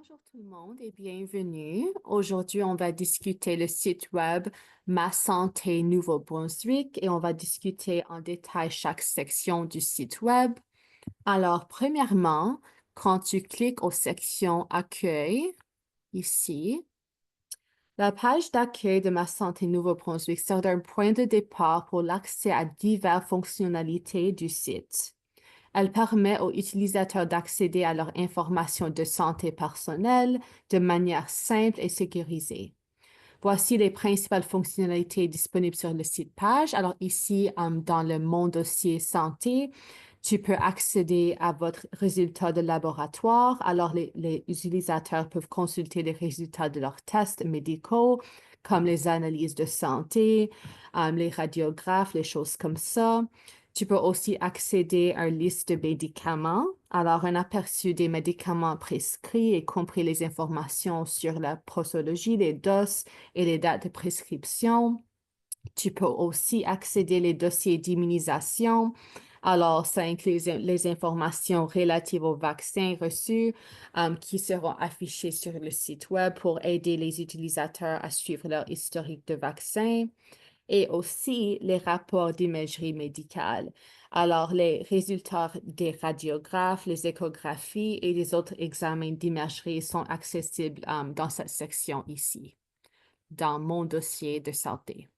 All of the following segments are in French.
Bonjour tout le monde et bienvenue. Aujourd'hui, on va discuter le site web Ma Santé Nouveau-Brunswick et on va discuter en détail chaque section du site web. Alors, premièrement, quand tu cliques aux sections Accueil, ici, la page d'accueil de Ma Santé Nouveau-Brunswick sert d'un point de départ pour l'accès à diverses fonctionnalités du site. Elle permet aux utilisateurs d'accéder à leurs informations de santé personnelle de manière simple et sécurisée. Voici les principales fonctionnalités disponibles sur le site page. Alors ici, dans le Mon dossier santé, tu peux accéder à votre résultat de laboratoire. Alors les utilisateurs peuvent consulter les résultats de leurs tests médicaux, comme les analyses de santé, les radiographes, les choses comme ça. Tu peux aussi accéder à une liste de médicaments. Alors, un aperçu des médicaments prescrits, y compris les informations sur la posologie, les doses et les dates de prescription. Tu peux aussi accéder les dossiers d'immunisation. Alors, ça inclut les informations relatives aux vaccins reçus qui seront affichées sur le site web pour aider les utilisateurs à suivre leur historique de vaccins et aussi les rapports d'imagerie médicale. Alors, les résultats des radiographes, les échographies et les autres examens d'imagerie sont accessibles dans cette section ici, dans mon dossier de santé.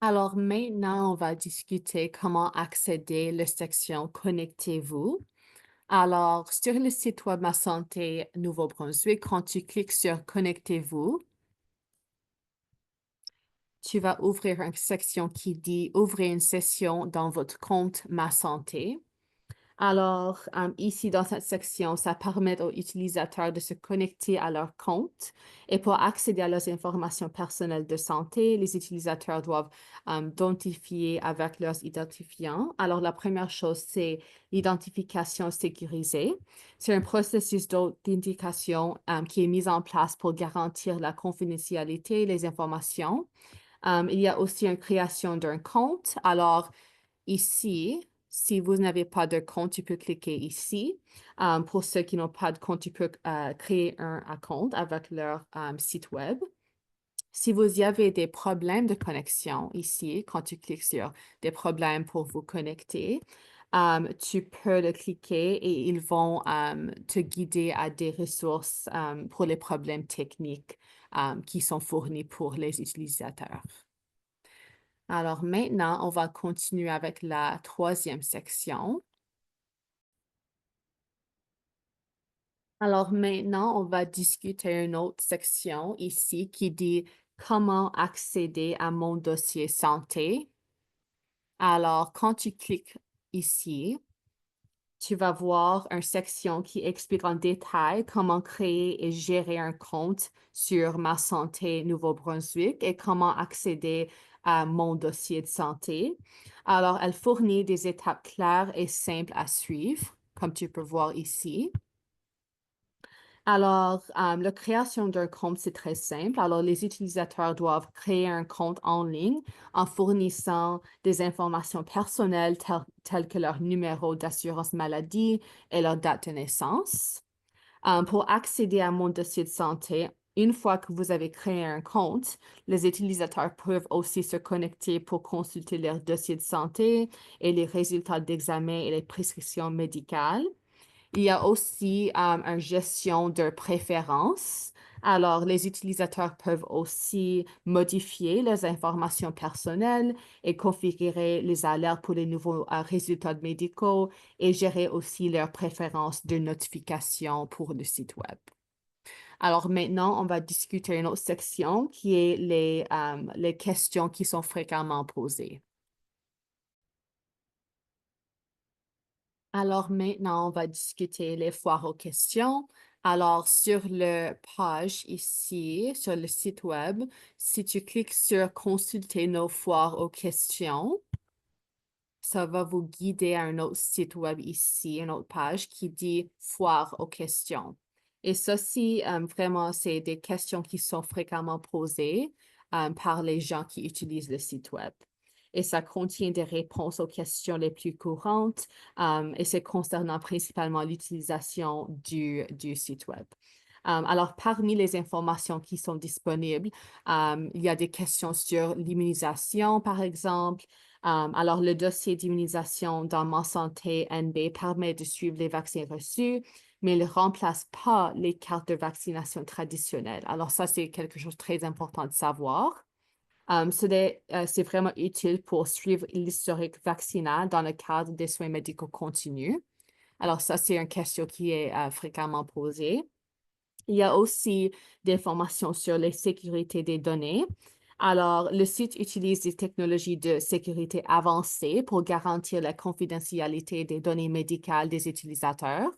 Alors maintenant, on va discuter comment accéder à la section Connectez-vous. Alors, sur le site web Ma Santé Nouveau-Brunswick, quand tu cliques sur Connectez-vous, tu vas ouvrir une section qui dit Ouvrez une session dans votre compte Ma Santé. Alors, ici, dans cette section, ça permet aux utilisateurs de se connecter à leur compte. Et pour accéder à leurs informations personnelles de santé, les utilisateurs doivent identifier avec leurs identifiants. Alors, la première chose, c'est l'identification sécurisée. C'est un processus d'authentification qui est mis en place pour garantir la confidentialité des informations. Il y a aussi une création d'un compte. Alors, ici, si vous n'avez pas de compte, tu peux cliquer ici. Pour ceux qui n'ont pas de compte, tu peux créer un compte avec leur site web. Si vous y avez des problèmes de connexion ici, quand tu cliques sur des problèmes pour vous connecter, tu peux le cliquer et ils vont te guider à des ressources pour les problèmes techniques qui sont fournis pour les utilisateurs. Alors maintenant, on va continuer avec la troisième section. Alors maintenant, on va discuter une autre section ici qui dit comment accéder à mon dossier santé. Alors, quand tu cliques ici, tu vas voir une section qui explique en détail comment créer et gérer un compte sur Ma Santé Nouveau-Brunswick et comment accéder à mon dossier de santé. Alors, elle fournit des étapes claires et simples à suivre, comme tu peux voir ici. Alors, la création d'un compte, c'est très simple. Alors, les utilisateurs doivent créer un compte en ligne en fournissant des informations personnelles telles que leur numéro d'assurance maladie et leur date de naissance. Pour accéder à mon dossier de santé, une fois que vous avez créé un compte, les utilisateurs peuvent aussi se connecter pour consulter leur dossier de santé et les résultats d'examen et les prescriptions médicales. Il y a aussi une gestion de préférences. Alors, les utilisateurs peuvent aussi modifier les informations personnelles et configurer les alertes pour les nouveaux résultats médicaux et gérer aussi leurs préférences de notification pour le site web. Alors maintenant, on va discuter une autre section qui est les questions qui sont fréquemment posées. Alors maintenant, on va discuter les foires aux questions. Alors, sur le page ici, sur le site web, si tu cliques sur Consulter nos foires aux questions, ça va vous guider à un autre site web ici, une autre page qui dit Foire aux questions. Et ceci, vraiment, c'est des questions qui sont fréquemment posées par les gens qui utilisent le site web. et ça contient des réponses aux questions les plus courantes et c'est concernant principalement l'utilisation du site web. Alors, parmi les informations qui sont disponibles, il y a des questions sur l'immunisation, par exemple. Alors, le dossier d'immunisation dans Ma Santé NB permet de suivre les vaccins reçus, mais il ne remplace pas les cartes de vaccination traditionnelles. Alors, ça, c'est quelque chose de très important de savoir. C'est vraiment utile pour suivre l'historique vaccinal dans le cadre des soins médicaux continus. Alors, ça, c'est une question qui est fréquemment posée. Il y a aussi des informations sur la sécurité des données. Alors, le site utilise des technologies de sécurité avancées pour garantir la confidentialité des données médicales des utilisateurs.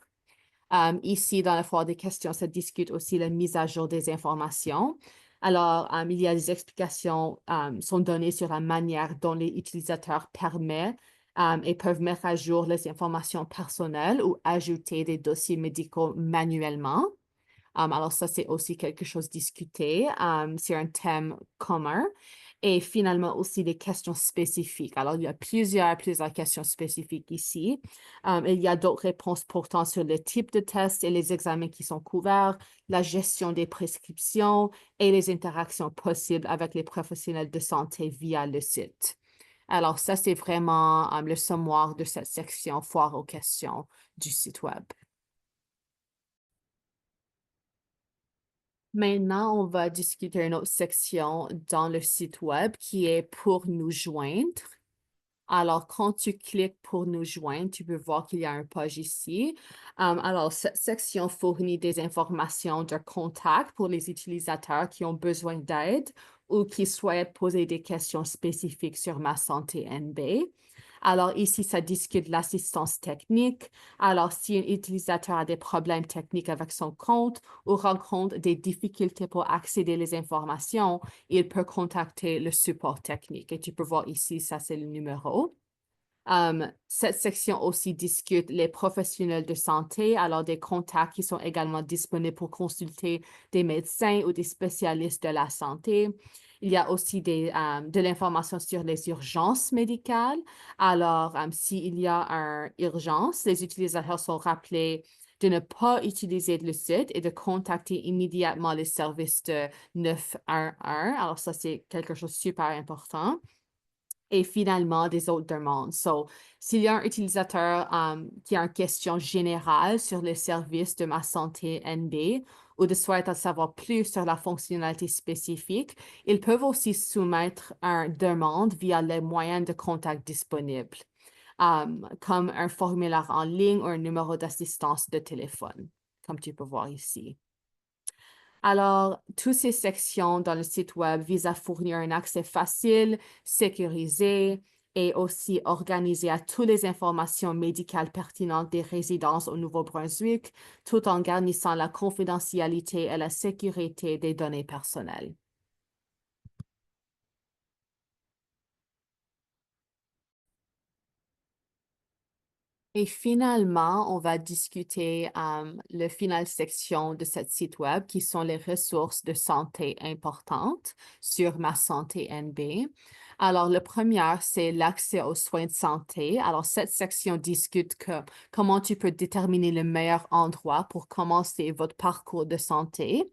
Ici, dans la foire des questions, ça discute aussi la mise à jour des informations. Alors, il y a des explications sont données sur la manière dont les utilisateurs permettent et peuvent mettre à jour les informations personnelles ou ajouter des dossiers médicaux manuellement. Alors ça, c'est aussi quelque chose discuté. C'est un thème commun. Et finalement aussi des questions spécifiques. Alors, il y a plusieurs questions spécifiques ici. Il y a d'autres réponses portant sur le type de test et les examens qui sont couverts, la gestion des prescriptions et les interactions possibles avec les professionnels de santé via le site. Alors, ça, c'est vraiment le sommaire de cette section foire aux questions du site web. Maintenant, on va discuter une autre section dans le site web qui est pour nous joindre. Alors, quand tu cliques pour nous joindre, tu peux voir qu'il y a une page ici. Alors, cette section fournit des informations de contact pour les utilisateurs qui ont besoin d'aide ou qui souhaitent poser des questions spécifiques sur Ma Santé NB. Alors, ici, ça discute l'assistance technique. Alors, si un utilisateur a des problèmes techniques avec son compte ou rencontre des difficultés pour accéder aux informations, il peut contacter le support technique. Et tu peux voir ici, ça, c'est le numéro. Cette section aussi discute les professionnels de santé, alors des contacts qui sont également disponibles pour consulter des médecins ou des spécialistes de la santé. Il y a aussi de l'information sur les urgences médicales. Alors, s'il y a une urgence, les utilisateurs sont rappelés de ne pas utiliser le site et de contacter immédiatement les services de 911. Alors, ça, c'est quelque chose de super important. Et finalement, des autres demandes. So, s'il y a un utilisateur qui a une question générale sur les services de Ma Santé NB ou de souhaite en savoir plus sur la fonctionnalité spécifique, ils peuvent aussi soumettre une demande via les moyens de contact disponibles, comme un formulaire en ligne ou un numéro d'assistance de téléphone, comme tu peux voir ici. Alors, toutes ces sections dans le site web visent à fournir un accès facile, sécurisé et aussi organisé à toutes les informations médicales pertinentes des résidences au Nouveau-Brunswick, tout en garantissant la confidentialité et la sécurité des données personnelles. Et finalement, on va discuter la finale section de cette site web qui sont les ressources de santé importantes sur Ma Santé NB. Alors, le premier, c'est l'accès aux soins de santé. Alors, cette section discute comment tu peux déterminer le meilleur endroit pour commencer votre parcours de santé.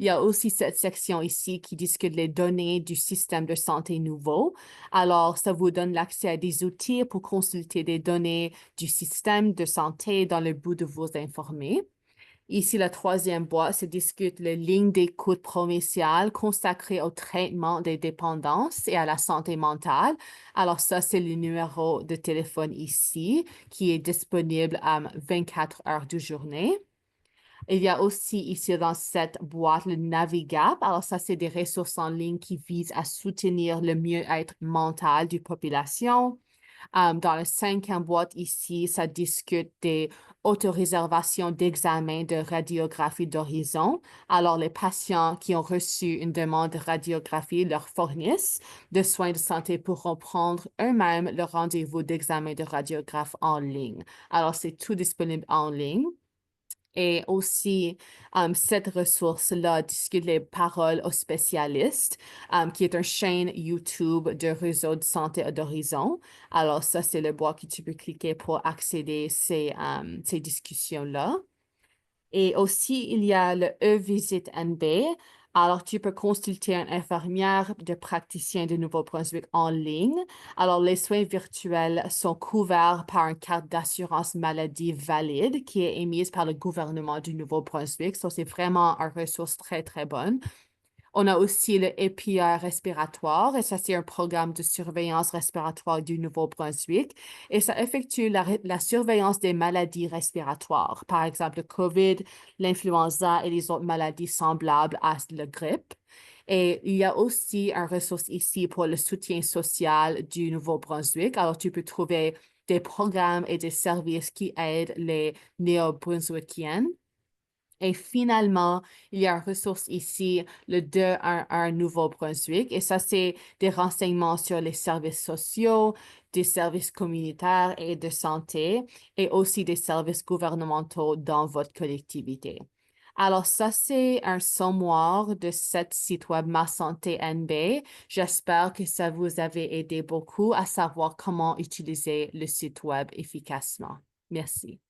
Il y a aussi cette section ici qui discute les données du système de santé nouveau. Alors, ça vous donne l'accès à des outils pour consulter des données du système de santé dans le but de vous informer. Ici, la troisième boîte se discute les lignes d'écoute provinciales consacrées au traitement des dépendances et à la santé mentale. Alors, ça, c'est le numéro de téléphone ici qui est disponible à 24 heures de journée. Il y a aussi ici dans cette boîte le Navigap. Alors ça, c'est des ressources en ligne qui visent à soutenir le mieux-être mental du population. Dans la cinquième boîte ici, ça discute des autoréservations d'examen de radiographie d'horizon. Alors, les patients qui ont reçu une demande de radiographie leur fournissent de soins de santé pourront prendre eux-mêmes le rendez-vous d'examen de radiographe en ligne. Alors, c'est tout disponible en ligne. Et aussi, cette ressource-là discute les paroles aux spécialistes, qui est une chaîne YouTube de Réseau de santé d'Horizon. Alors, ça, c'est le bois que tu peux cliquer pour accéder à ces discussions-là. Et aussi, il y a le e-Visite NB. Alors, tu peux consulter une infirmière de praticien de Nouveau-Brunswick en ligne. Alors, les soins virtuels sont couverts par une carte d'assurance maladie valide qui est émise par le gouvernement du Nouveau-Brunswick. Ça, c'est vraiment une ressource très, très bonne. On a aussi le EPI respiratoire, et ça, c'est un programme de surveillance respiratoire du Nouveau-Brunswick. Et ça effectue la surveillance des maladies respiratoires, par exemple le COVID, l'influenza et les autres maladies semblables à la grippe. Et il y a aussi une ressource ici pour le soutien social du Nouveau-Brunswick. Alors, tu peux trouver des programmes et des services qui aident les Néo-Brunswickiennes. Et finalement, il y a une ressource ici, le 211 Nouveau-Brunswick. Et ça, c'est des renseignements sur les services sociaux, des services communautaires et de santé, et aussi des services gouvernementaux dans votre collectivité. Alors, ça, c'est un sommaire de cette site web Ma Santé NB. J'espère que ça vous avait aidé beaucoup à savoir comment utiliser le site web efficacement. Merci.